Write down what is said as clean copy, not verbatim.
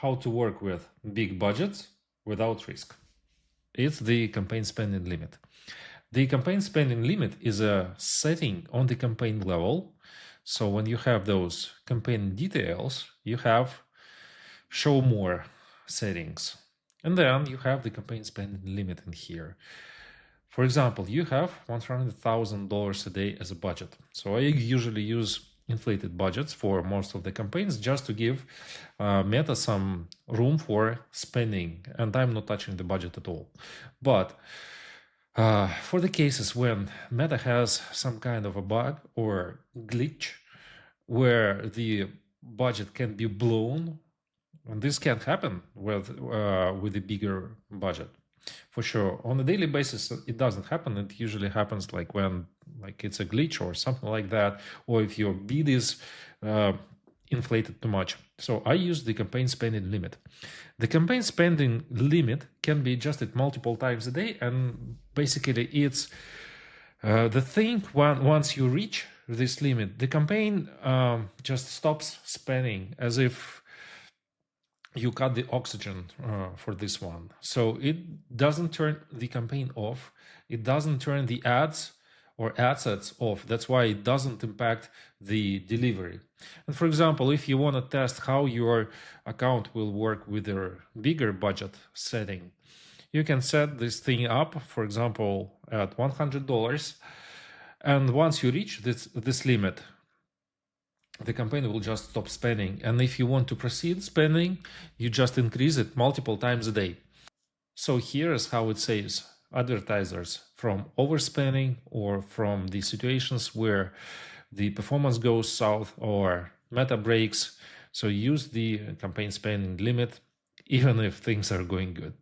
how to work with big budgets without risk. It's the campaign spending limit. The campaign spending limit is a setting on the campaign level. So when you have those campaign details, you have show more settings. And then you have the campaign spending limit in here. For example, you have $100,000 a day as a budget. So I usually use inflated budgets for most of the campaigns just to give Meta some room for spending, and I'm not touching the budget at all. But for the cases when Meta has some kind of a bug or glitch where the budget can be blown, and this can happen with a bigger budget. For sure, on a daily basis, it doesn't happen. It usually happens like when it's a glitch or something like that, or if your bid is inflated too much. So I use the campaign spending limit. The campaign spending limit can be adjusted multiple times a day, and basically it's the thing once you reach this limit, the campaign just stops spending, as if you cut the oxygen for this one. So it doesn't turn the campaign off. It doesn't turn the ads or ad sets off. That's why it doesn't impact the delivery. And for example, if you want to test how your account will work with a bigger budget setting, you can set this thing up, for example, at $100. And once you reach this limit, the campaign will just stop spending. And if you want to proceed spending, you just increase it multiple times a day. So here's how it saves advertisers from overspending or from the situations where the performance goes south or Meta breaks. So use the campaign spending limit even if things are going good.